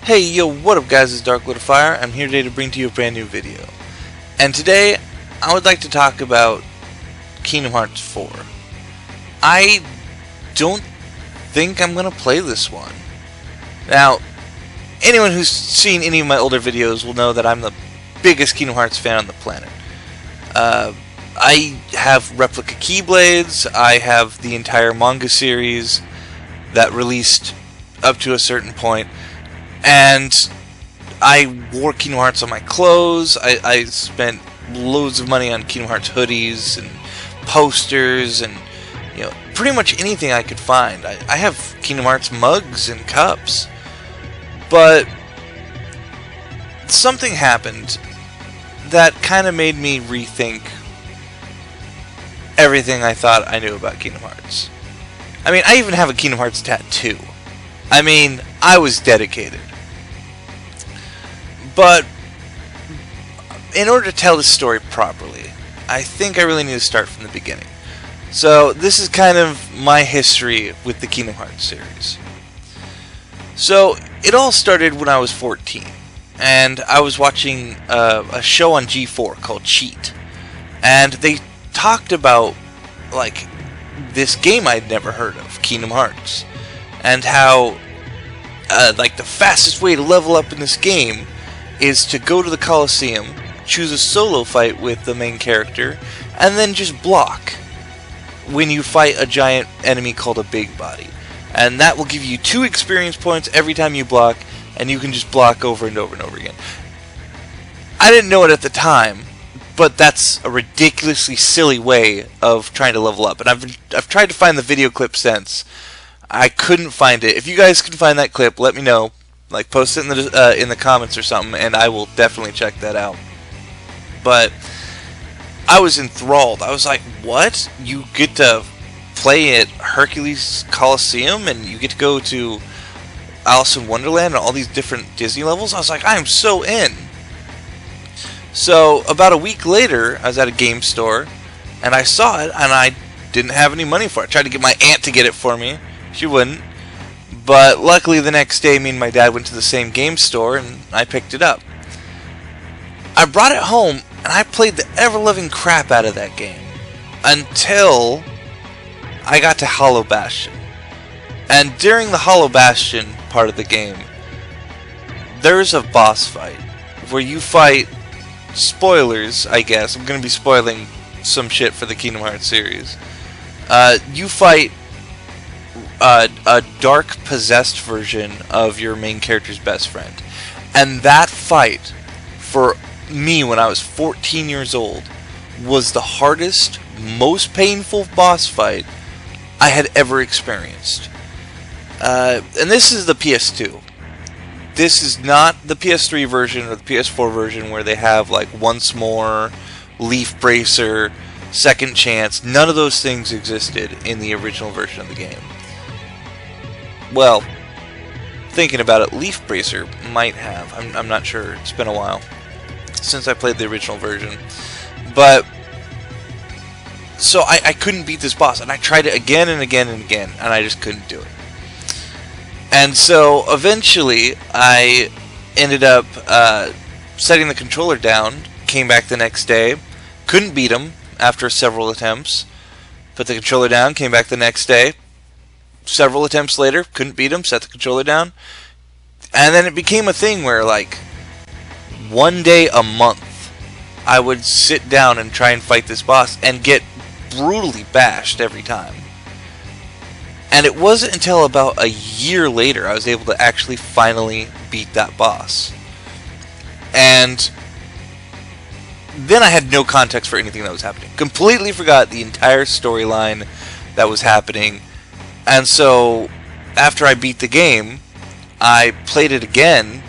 Hey, yo, what up guys, it's Dark Fire. I'm here today to bring to you a brand new video. And today, I would like to talk about Kingdom Hearts 4. I don't think I'm going to play this one. Now, anyone who's seen any of my older videos will know that I'm the biggest Kingdom Hearts fan on the planet. I have replica Keyblades, I have the entire manga series that released up to a certain point, and I wore Kingdom Hearts on my clothes. I spent loads of money on Kingdom Hearts hoodies and posters and pretty much anything I could find. I have Kingdom Hearts mugs and cups. But something happened that kind of made me rethink everything I thought I knew about Kingdom Hearts. I mean, I even have a Kingdom Hearts tattoo. I mean, I was dedicated. But in order to tell this story properly, I think I really need to start from the beginning. So this is kind of my history with the Kingdom Hearts series. So it all started when I was 14, and I was watching a show on G4 called Cheat, and they talked about like this game I'd never heard of, Kingdom Hearts, and how like the fastest way to level up in this game is to go to the Coliseum, choose a solo fight with the main character, and then just block when you fight a giant enemy called a Big Body. And that will give you 2 experience points every time you block, and you can just block over and over and over again. I didn't know it at the time, but that's a ridiculously silly way of trying to level up. And I've tried to find the video clip since. I couldn't find it. If you guys can find that clip, let me know. Like, post it in the comments or something, and I will definitely check that out. But I was enthralled. I was like, what? You get to play at Hercules Coliseum, and you get to go to Alice in Wonderland and all these different Disney levels? I was like, I am so in. So about a week later, I was at a game store, and I saw it, and I didn't have any money for it. I tried to get my aunt to get it for me. She wouldn't. But luckily the next day, me and my dad went to the same game store, and I picked it up. I brought it home, and I played the ever-loving crap out of that game until I got to Hollow Bastion. And during the Hollow Bastion part of the game, there's a boss fight where you fight, spoilers I guess, I'm going to be spoiling some shit for the Kingdom Hearts series. You fight a dark possessed version of your main character's best friend. And that fight, for me when I was 14 years old, was the hardest, most painful boss fight I had ever experienced. And this is the PS2. This is not the PS3 version or the PS4 version where they have like Once More, Leaf Bracer, Second Chance. None of those things existed in the original version of the game. Well, thinking about it, Leaf Bracer might have. I'm not sure. It's been a while since I played the original version. But so I couldn't beat this boss, and I tried it again and again and again, and I just couldn't do it. And so eventually I ended up setting the controller down, came back the next day, couldn't beat him after several attempts, put the controller down, came back the next day, several attempts later, couldn't beat him, set the controller down, and then it became a thing where like one day a month I would sit down and try and fight this boss and get brutally bashed every time. And it wasn't until about a year later I was able to actually finally beat that boss. And then I had no context for anything that was happening. Completely forgot the entire storyline that was happening. And so after I beat the game, I played it again,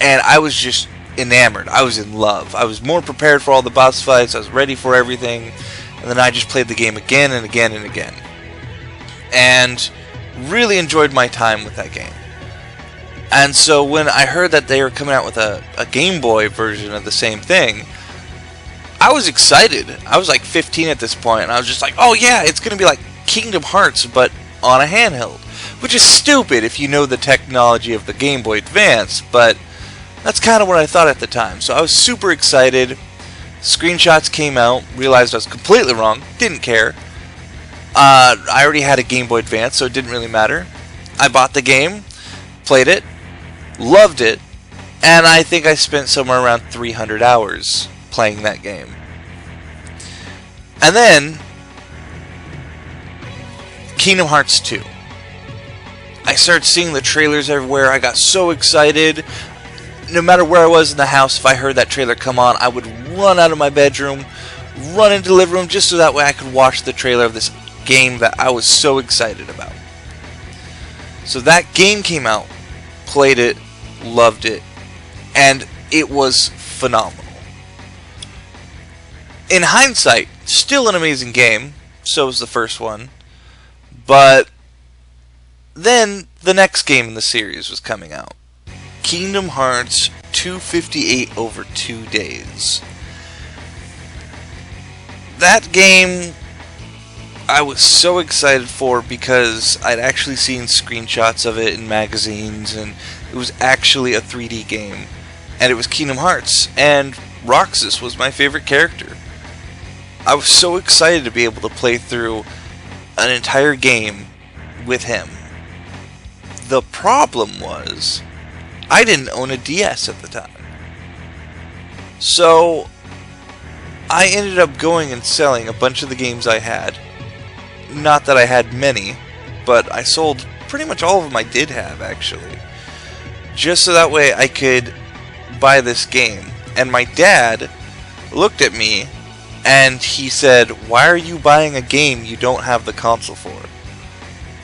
and I was just enamored. I was in love. I was more prepared for all the boss fights. I was ready for everything. And then I just played the game again and again and again. And really enjoyed my time with that game. And so when I heard that they were coming out with a Game Boy version of the same thing, I was excited. I was like 15 at this point, and I was just like, oh yeah, it's going to be like Kingdom Hearts, but on a handheld. which is stupid if you know the technology of the Game Boy Advance, but that's kind of what I thought at the time. So I was super excited. Screenshots came out, realized I was completely wrong, didn't care. I already had a Game Boy Advance, so it didn't really matter. I bought the game, played it, loved it, and I think I spent somewhere around 300 hours playing that game. And then, Kingdom Hearts 2. I started seeing the trailers everywhere. I got so excited. No matter where I was in the house, if I heard that trailer come on, I would run out of my bedroom, run into the living room, just so that way I could watch the trailer of this game that I was so excited about. So that game came out, played it, loved it, and it was phenomenal. In hindsight, still an amazing game, so was the first one, but then the next game in the series was coming out. Kingdom Hearts 258 over 2 days. That game I was so excited for because I'd actually seen screenshots of it in magazines, and it was actually a 3D game, and it was Kingdom Hearts, and Roxas was my favorite character. I was so excited to be able to play through an entire game with him. The problem was, I didn't own a DS at the time. So, I ended up going and selling a bunch of the games I had. Not that I had many, but I sold pretty much all of them I did have, actually. Just so that way I could buy this game. And my dad looked at me and he said, "Why are you buying a game you don't have the console for?"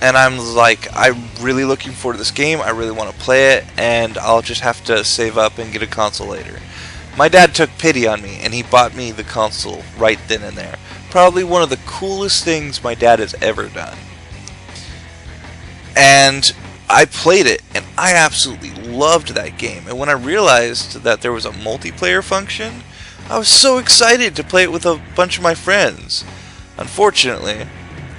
And I'm like, "I'm really looking forward to this game, I really want to play it, and I'll just have to save up and get a console later." My dad took pity on me, and he bought me the console right then and there. Probably one of the coolest things my dad has ever done. And I played it, and I absolutely loved that game. And when I realized that there was a multiplayer function, I was so excited to play it with a bunch of my friends. Unfortunately,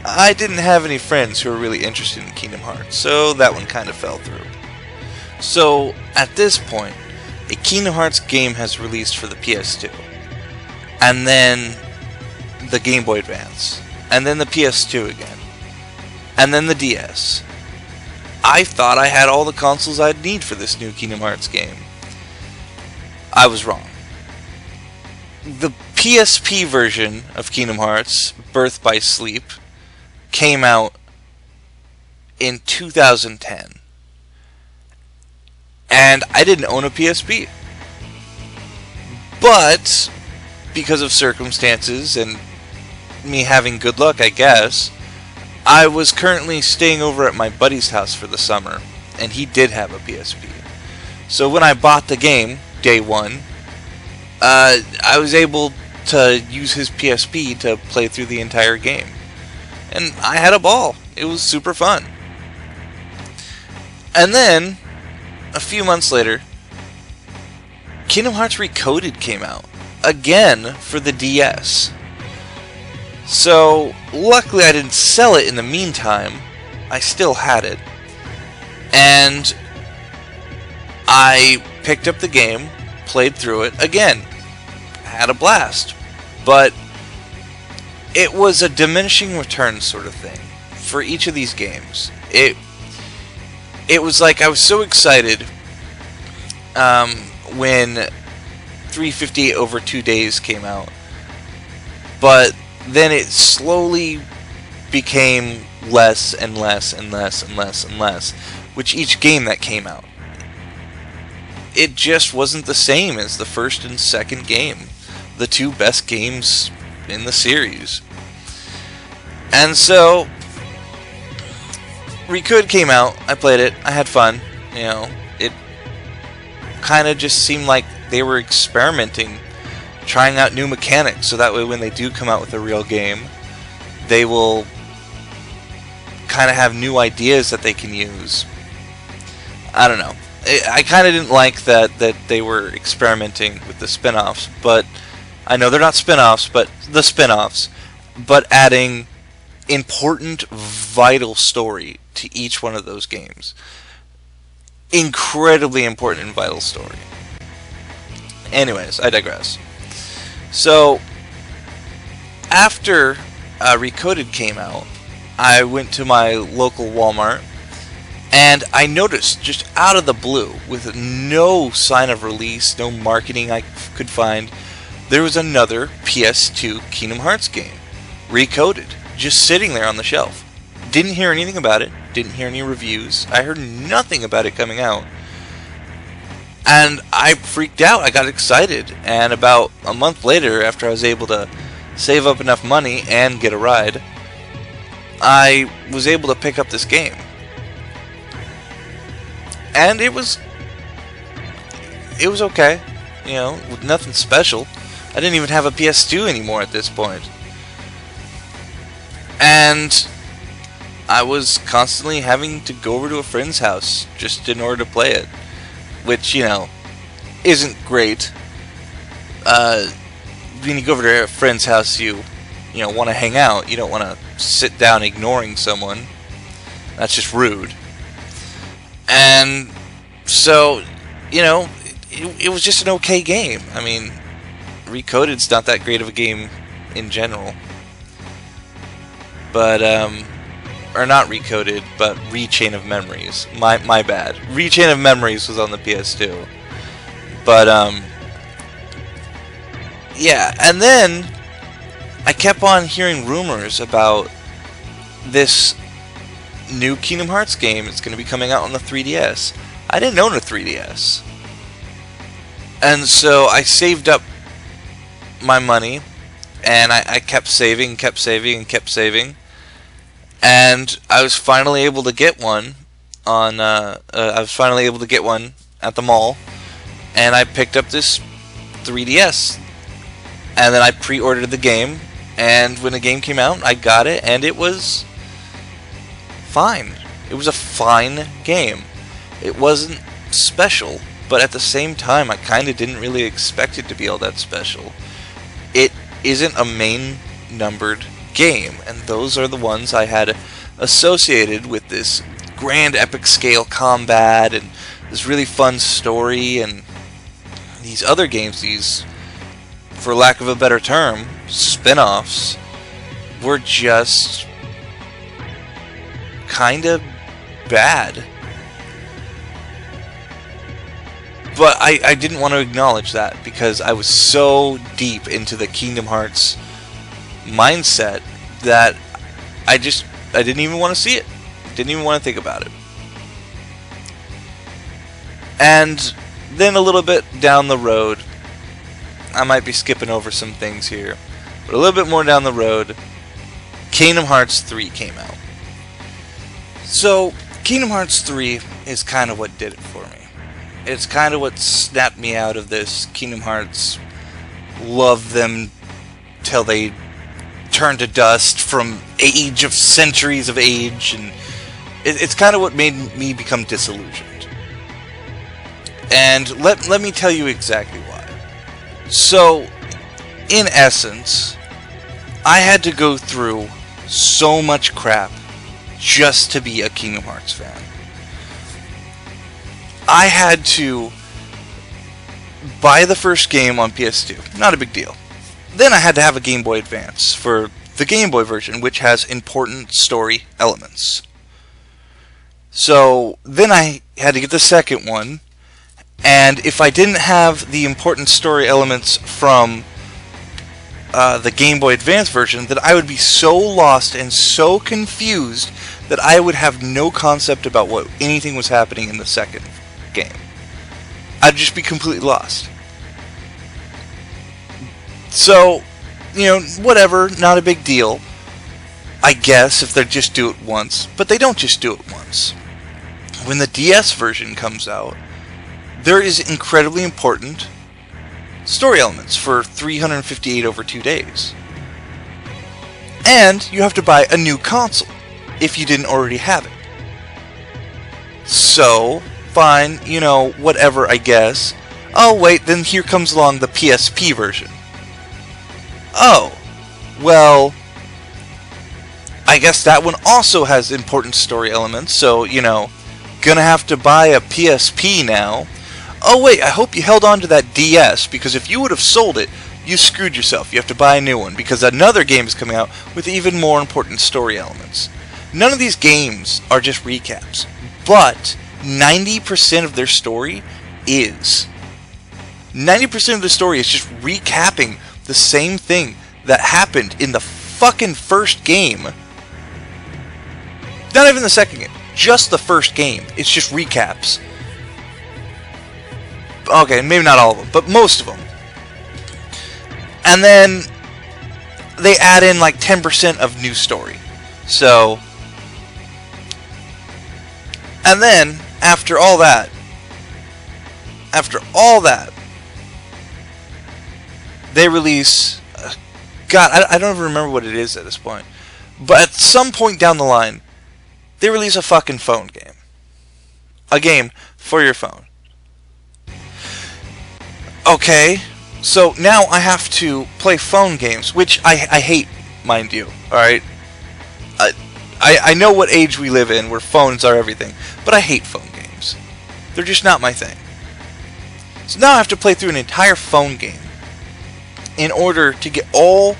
I didn't have any friends who were really interested in Kingdom Hearts, so that one kind of fell through. So, at this point, a Kingdom Hearts game has released for the PS2, and then the Game Boy Advance, and then the PS2 again, and then the DS. I thought I had all the consoles I'd need for this new Kingdom Hearts game. I was wrong. The PSP version of Kingdom Hearts, Birth by Sleep, came out in 2010. And I didn't own a PSP. But, because of circumstances and me having good luck, I guess, I was currently staying over at my buddy's house for the summer, and he did have a PSP. So when I bought the game, day one, I was able to use his PSP to play through the entire game. And I had a ball. It was super fun. And then, a few months later, Kingdom Hearts Recoded came out. Again, for the DS. So, luckily I didn't sell it in the meantime. I still had it. And I picked up the game, played through it again. Had a blast. But it was a diminishing return sort of thing for each of these games. It was like I was so excited when 358 over 2 days came out, but then it slowly became less and less and less and less and less, which each game that came out, it just wasn't the same as the first and second game, the two best games in the series. And so Recode came out, I played it, I had fun, you know, it kind of just seemed like they were experimenting, trying out new mechanics, so that way when they do come out with a real game, they will kind of have new ideas that they can use. I don't know. I kind of didn't like that they were experimenting with the spin-offs, but I know they're not spin-offs, but the spin-offs, but adding important, vital story to each one of those games. Incredibly important and vital story. Anyways, I digress. So, after Recoded came out, I went to my local Walmart, and I noticed, just out of the blue, with no sign of release, no marketing I could find, there was another PS2 Kingdom Hearts game, Recoded, just sitting there on the shelf. Didn't hear anything about it, didn't hear any reviews, I heard nothing about it coming out. And I freaked out, I got excited, and about a month later, after I was able to save up enough money and get a ride, I was able to pick up this game. And it was okay, you know, with nothing special. I didn't even have a PS2 anymore at this point. And I was constantly having to go over to a friend's house just in order to play it, which, you know, isn't great. When you go over to a friend's house, you want to hang out. You don't want to sit down ignoring someone. That's just rude. And so, you know, it was just an okay game. I mean, Recoded's not that great of a game in general. But, or not Recoded, but Rechain of Memories. My bad. Rechain of Memories was on the PS2. But, yeah, and then I kept on hearing rumors about this new Kingdom Hearts game. It's going to be coming out on the 3DS. I didn't own a 3DS. And so I saved up my money, and I kept saving, and kept saving. And I was finally able to get one at the mall, and I picked up this 3DS. And then I pre-ordered the game, and when the game came out, I got it, and it was fine. It was a fine game. It wasn't special, but at the same time, I kind of didn't really expect it to be all that special. It isn't a main numbered game, and those are the ones I had associated with this grand epic scale combat, and this really fun story, and these other games, these, for lack of a better term, spin-offs, were just kinda bad. But I didn't want to acknowledge that because I was so deep into the Kingdom Hearts mindset that I didn't even want to see it. Didn't even want to think about it. And then a little bit down the road, I might be skipping over some things here, but a little bit more down the road, Kingdom Hearts 3 came out. So, Kingdom Hearts 3 is kind of what did it for me. It's kind of what snapped me out of this Kingdom Hearts, love them till they turn to dust from age of centuries of age, and it's kind of what made me become disillusioned. And let me tell you exactly why. So, in essence, I had to go through so much crap just to be a Kingdom Hearts fan. I had to buy the first game on PS2. Not a big deal. Then I had to have a Game Boy Advance for the Game Boy version, which has important story elements. So, then I had to get the second one. And if I didn't have the important story elements from the Game Boy Advance version, then I would be so lost and so confused that I would have no concept about what anything was happening in the second game. I'd just be completely lost. So, you know, whatever, not a big deal, I guess, if they just do it once. But they don't just do it once. When the DS version comes out, there is incredibly important story elements for 358 over 2 days. And you have to buy a new console if you didn't already have it. So, fine, you know, whatever, I guess. Oh, wait, then here comes along the PSP version. Oh, well, I guess that one also has important story elements, so, you know, gonna have to buy a PSP now. Oh wait, I hope you held on to that DS, because if you would have sold it, you screwed yourself. You have to buy a new one, because another game is coming out with even more important story elements. None of these games are just recaps, but 90% of their story is. 90% of the story is just recapping the same thing that happened in the fucking first game. Not even the second game, just the first game. It's just recaps. Okay, maybe not all of them, but most of them. And then they add in like 10% of new story. So, and then after all that, they release, God, I don't even remember what it is at this point, but at some point down the line, they release a fucking phone game. A game for your phone. Okay, so now I have to play phone games, which I hate, mind you, alright? I know what age we live in, where phones are everything, but I hate phone games. They're just not my thing. So now I have to play through an entire phone game in order to get all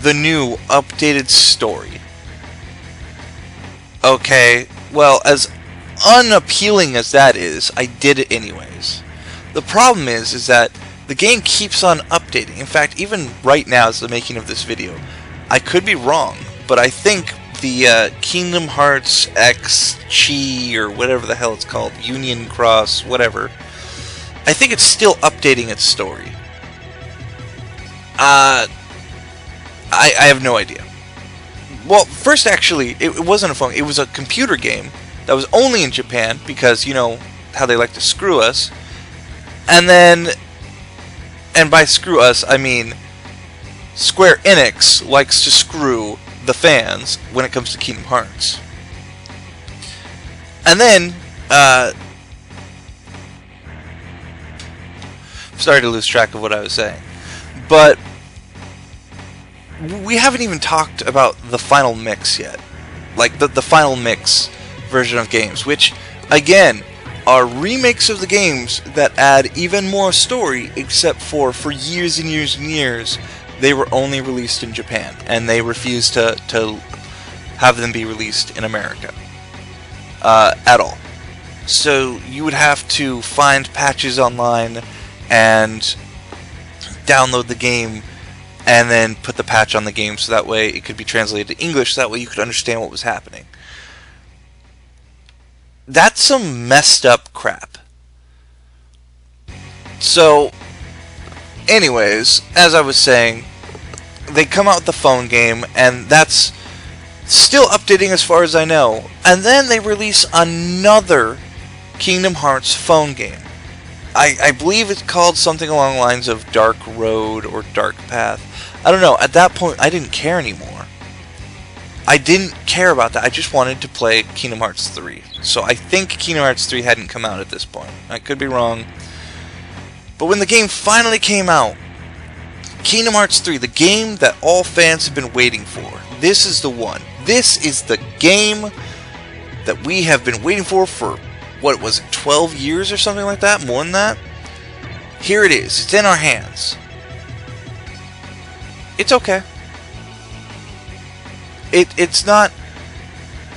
the new updated story. Okay, well, as unappealing as that is, I did it anyways. The problem is that the game keeps on updating. In fact, even right now as the making of this video, I could be wrong, but I think the Kingdom Hearts X Chi, or whatever the hell it's called, Union Cross, whatever, I think it's still updating its story. I have no idea. Well, first actually, it wasn't a phone, it was a computer game that was only in Japan, because, you know, how they like to screw us. And then, and by screw us, I mean Square Enix likes to screw the fans when it comes to Kingdom Hearts. And then, sorry to lose track of what I was saying, but we haven't even talked about the final mix yet. Like, the final mix version of games, which, again, are remakes of the games that add even more story, except for years and years and years, they were only released in Japan, and they refused to have them be released in America at all. So you would have to find patches online and download the game and then put the patch on the game, so that way it could be translated to English, so that way you could understand what was happening. That's some messed up crap. So, anyways, as I was saying, they come out with the phone game, and that's still updating as far as I know. And then they release another Kingdom Hearts phone game. I believe it's called something along the lines of Dark Road or Dark Path. I don't know. At that point, I didn't care anymore. I didn't care about that. I just wanted to play Kingdom Hearts 3. So I think Kingdom Hearts 3 hadn't come out at this point. I could be wrong. But when the game finally came out, Kingdom Hearts 3, the game that all fans have been waiting for, this is the one. This is the game that we have been waiting for, what was it, 12 years or something like that? More than that? Here it is. It's in our hands. It's okay. It's not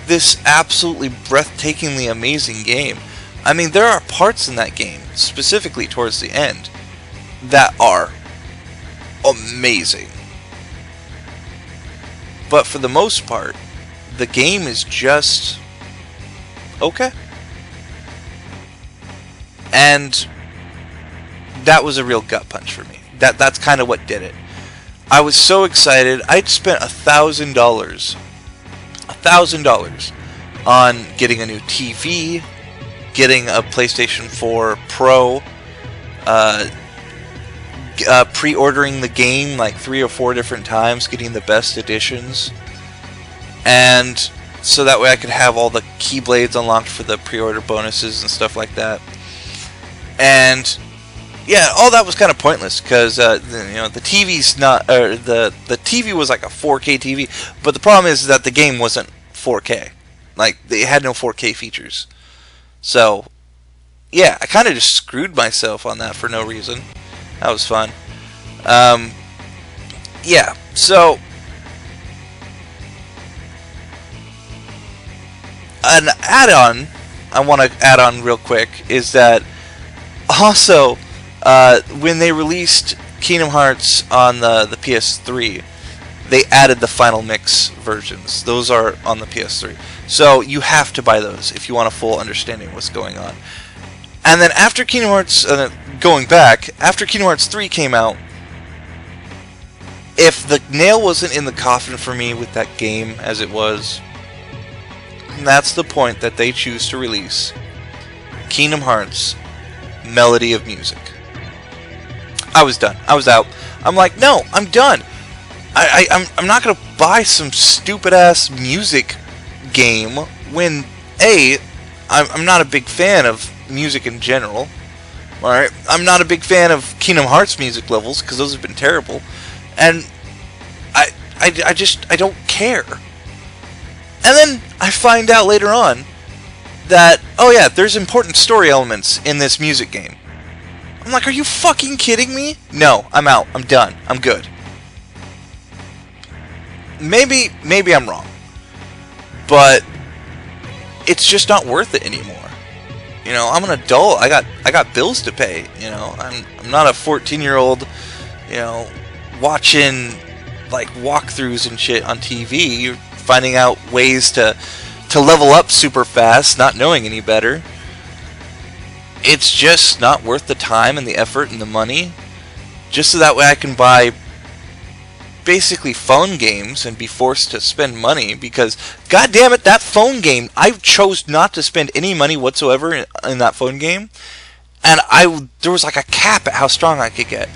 this absolutely breathtakingly amazing game. I mean, there are parts in that game, specifically towards the end, that are amazing. But for the most part, the game is just okay. And that was a real gut punch for me. That's kind of what did it. I was so excited. I'd spent $1,000 on getting a new TV, getting a PlayStation 4 Pro, pre-ordering the game like 3 or 4 different times, getting the best editions, and so that way I could have all the Keyblades unlocked for the pre-order bonuses and stuff like that. And yeah, all that was kind of pointless because the TV's not, or the TV was like a 4K TV, but the problem is that the game wasn't 4K. Like, they had no 4K features. So, yeah, I kind of just screwed myself on that for no reason. That was fun. Yeah, so an add-on I want to add on real quick is that also when they released Kingdom Hearts on the PS3, they added the Final Mix versions. Those are on the PS3. So you have to buy those if you want a full understanding of what's going on. And then after Kingdom Hearts, going back, after Kingdom Hearts 3 came out, if the nail wasn't in the coffin for me with that game as it was, that's the point that they choose to release Kingdom Hearts Melody of Music. I was done. I was out. I'm like, no, I'm done. I'm not going to buy some stupid-ass music game when, A, I'm not a big fan of music in general. Alright? I'm not a big fan of Kingdom Hearts music levels, because those have been terrible. And I don't care. And then I find out later on that, oh yeah, there's important story elements in this music game. I'm like, are you fucking kidding me? No, I'm out. I'm done. I'm good. Maybe I'm wrong. But it's just not worth it anymore. You know, I'm an adult. I got bills to pay, you know. I'm not a 14-year-old, you know, watching like walkthroughs and shit on TV. You're finding out ways to level up super fast, not knowing any better. It's just not worth the time and the effort and the money, just so that way I can buy basically phone games and be forced to spend money, because god damn it, that phone game, I chose not to spend any money whatsoever in that phone game, and there was like a cap at how strong I could get.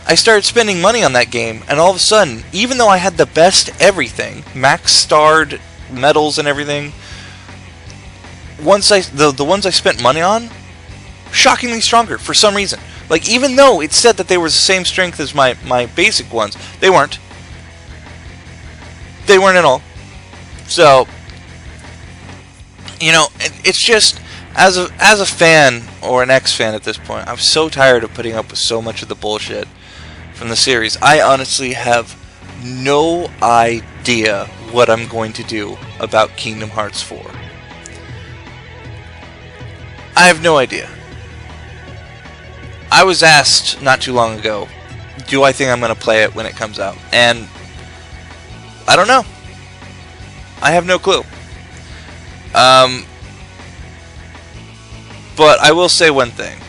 I started spending money on that game, and all of a sudden, even though I had the best everything, max starred medals and everything, the ones I spent money on, shockingly stronger for some reason. Like, even though it said that they were the same strength as my basic ones, they weren't. They weren't at all. So, you know, it's just, as a fan, or an ex-fan at this point, I'm so tired of putting up with so much of the bullshit from the series. I honestly have no idea what I'm going to do about Kingdom Hearts 4. I have no idea. I was asked not too long ago, do I think I'm going to play it when it comes out? And I don't know. I have no clue. But I will say one thing.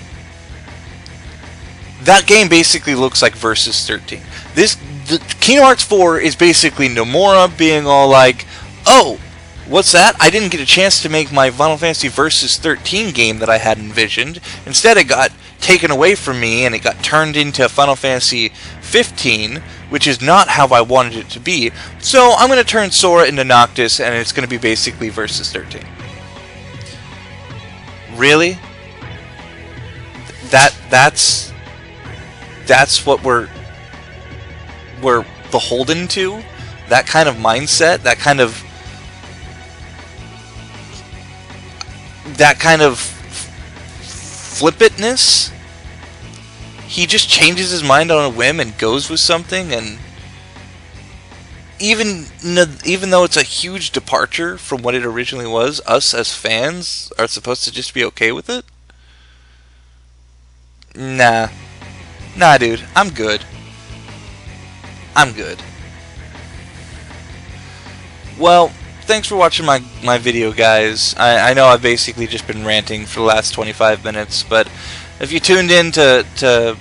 That game basically looks like Versus 13. The Kingdom Hearts 4 is basically Nomura being all like, oh, what's that? I didn't get a chance to make my Final Fantasy Versus 13 game that I had envisioned. Instead, it got taken away from me, and it got turned into Final Fantasy 15, which is not how I wanted it to be. So I'm going to turn Sora into Noctis, and it's going to be basically Versus 13. Really? That's what we're beholden to? That kind of mindset? That kind of flippantness? He just changes his mind on a whim and goes with something, and even though it's a huge departure from what it originally was, us as fans are supposed to just be okay with it? Nah, dude, I'm good. Well, thanks for watching my video, guys. I know I've basically just been ranting for the last 25 minutes, but if you tuned in to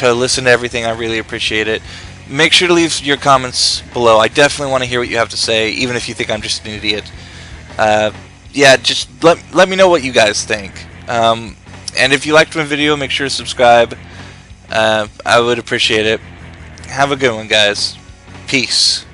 listen to everything, I really appreciate it. Make sure to leave your comments below. I definitely want to hear what you have to say, even if you think I'm just an idiot. Yeah, just let me know what you guys think. And if you liked my video, make sure to subscribe. I would appreciate it. Have a good one, guys. Peace.